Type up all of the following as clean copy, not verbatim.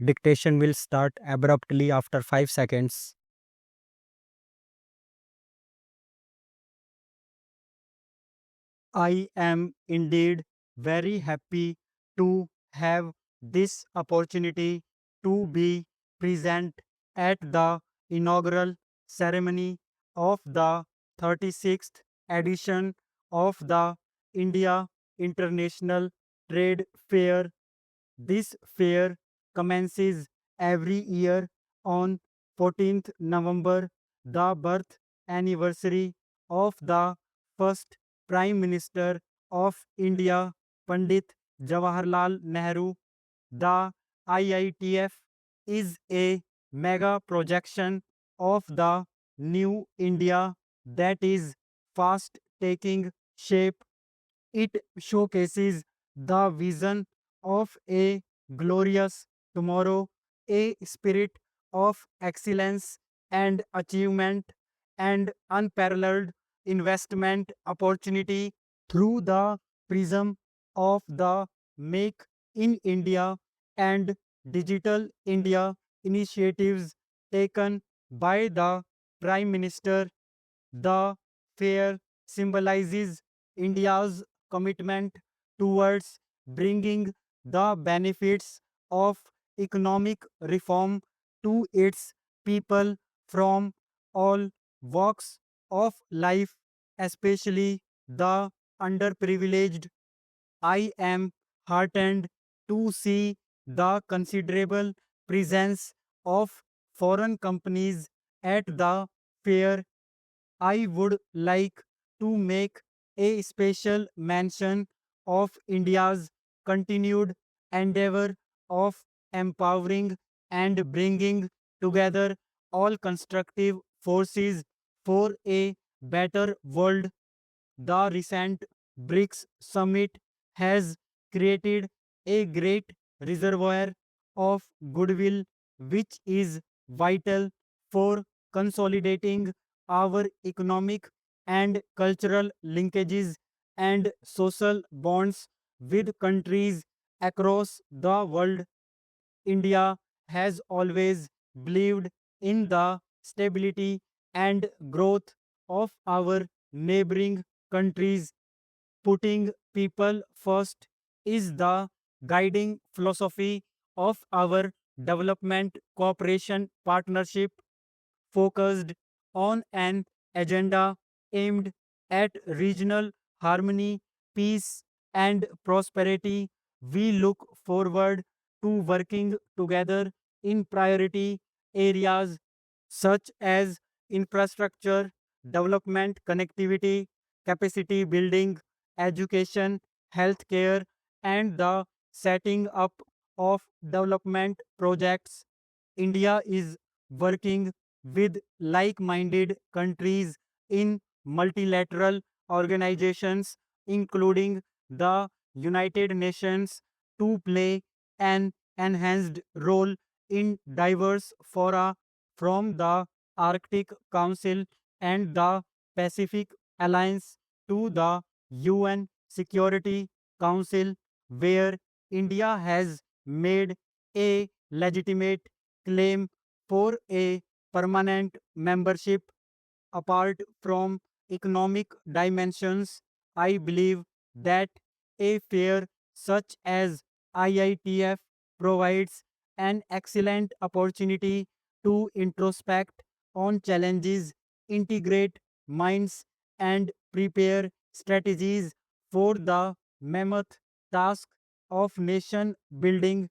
Dictation will start abruptly after 5 seconds. I am indeed very happy to have this opportunity to be present at the inaugural ceremony of the 36th edition of the India International Trade Fair. This fair commences every year on 14th November, the birth anniversary of the first Prime Minister of India, Pandit Jawaharlal Nehru. The IITF is a mega projection of the new India that is fast taking shape. It showcases the vision of a glorious tomorrow, a spirit of excellence and achievement, and unparalleled investment opportunity through the prism of the Make in India and Digital India initiatives taken by the Prime Minister. The fair symbolizes India's commitment towards bringing the benefits of economic reform to its people from all walks of life, especially the underprivileged. I am heartened to see the considerable presence of foreign companies at the fair. I would like to make a special mention of India's continued endeavor of empowering and bringing together all constructive forces for a better world. The recent BRICS summit has created a great reservoir of goodwill, which is vital for consolidating our economic and cultural linkages and social bonds with countries across the world. India has always believed in the stability and growth of our neighboring countries. Putting people first is the guiding philosophy of our development cooperation partnership, focused on an agenda aimed at regional harmony, peace, and prosperity. We look forward to working together in priority areas such as infrastructure, development, connectivity, capacity building, education, healthcare, and the setting up of development projects. India is working with like minded countries in multilateral organizations, including the United Nations, to play an enhanced role in diverse fora from the Arctic Council and the Pacific Alliance to the UN Security Council, where India has made a legitimate claim for a permanent membership. Apart from economic dimensions, I believe that a fair such as IITF provides an excellent opportunity to introspect on challenges, integrate minds, and prepare strategies for the mammoth task of nation building.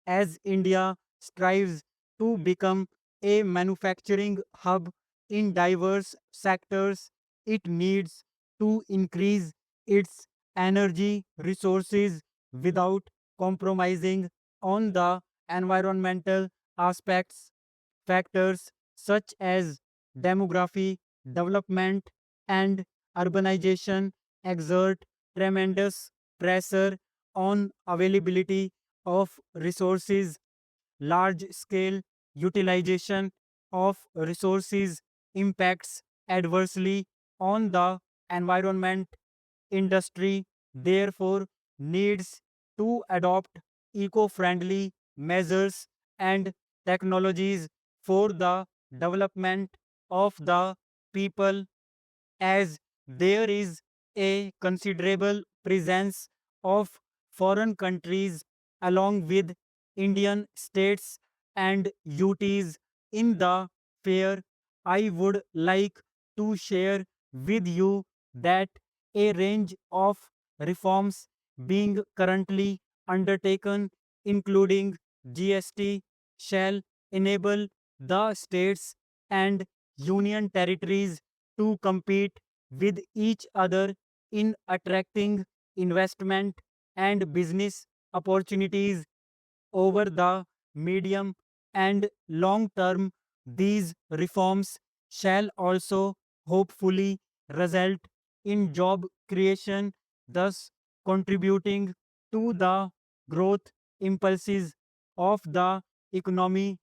As India strives to become a manufacturing hub in diverse sectors, it needs to increase its energy resources without compromising on the environmental aspects. Factors such as demography, development, and urbanization exert tremendous pressure on availability of resources. Large scale utilization of resources impacts adversely on the environment. Industry therefore needs to adopt eco friendly measures and technologies for the development of the people, as there is a considerable presence of foreign countries along with Indian states and UTs in the fair. I would like to share with you that a range of reforms being currently undertaken, including GST, shall enable the states and union territories to compete with each other in attracting investment and business opportunities over the medium and long term. These reforms shall also hopefully result in job creation, thus contributing to the growth impulses of the economy.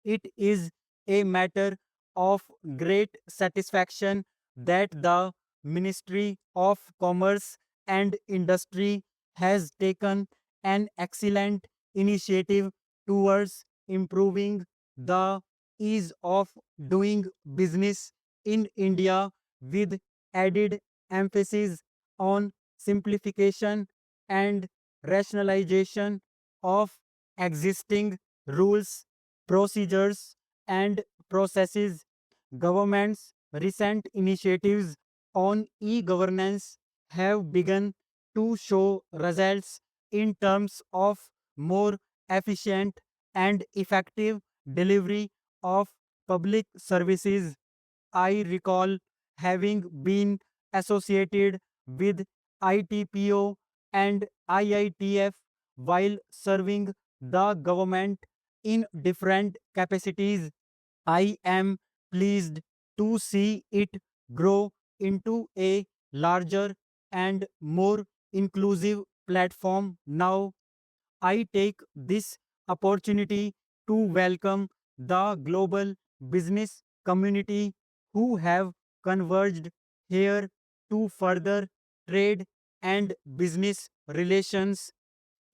It is a matter of great satisfaction that the Ministry of Commerce and Industry has taken an excellent initiative towards improving the ease of doing business in India, with added emphasis on simplification and rationalization of existing rules, procedures, and processes. Government's recent initiatives on e governance have begun to show results in terms of more efficient and effective delivery of public services. I recall having been associated with ITPO and IITF while serving the government in different capacities. I am pleased to see it grow into a larger and more inclusive platform now. I take this opportunity to welcome the global business community who have converged here to further trade and business relations.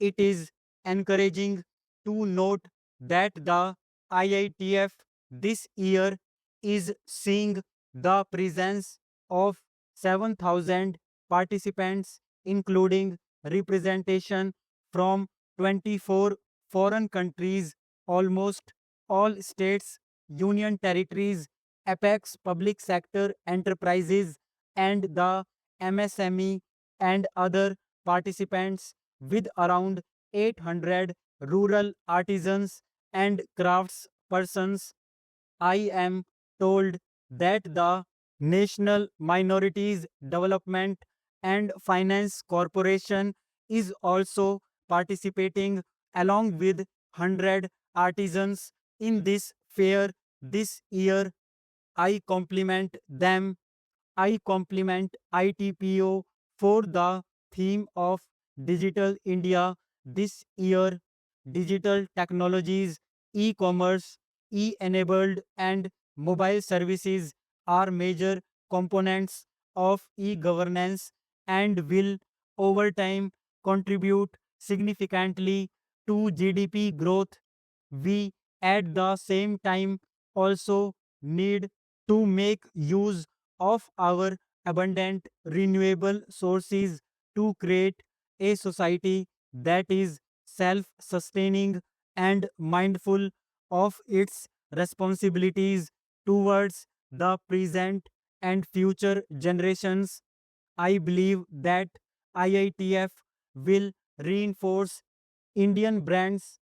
It is encouraging to note that the IITF this year is seeing the presence of 7,000 participants, including representation from 24 foreign countries, almost all states, union territories, apex public sector enterprises, and the MSME and other participants, with around 800 rural artisans and crafts persons. I am told that the National Minorities Development and Finance Corporation is also participating along with 100 artisans in this fair this year. I compliment them. I compliment ITPO for the theme of Digital India this year. Digital technologies, e commerce, e enabled, and mobile services are major components of e governance and will, over time, contribute significantly to GDP growth. We, at the same time, also need to make use of our abundant renewable sources to create a society that is self sustaining and mindful of its responsibilities towards the present and future generations. I believe that IITF will reinforce Indian brands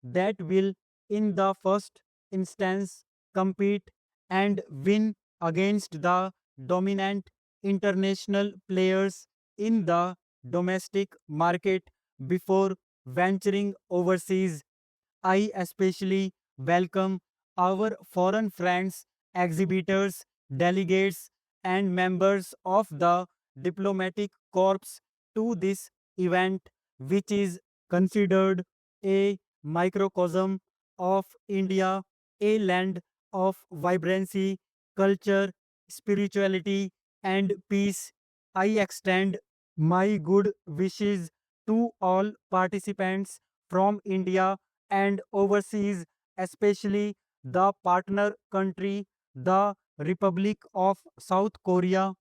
that will, in the first instance, compete and win against the dominant international players in the domestic market before venturing overseas. I especially welcome our foreign friends, exhibitors, delegates, and members of the diplomatic corps to this event, which is considered a microcosm of India, a land of vibrancy, culture, spirituality, and peace. I extend my good wishes to all participants from India and overseas, especially the partner country, the Republic of South Korea.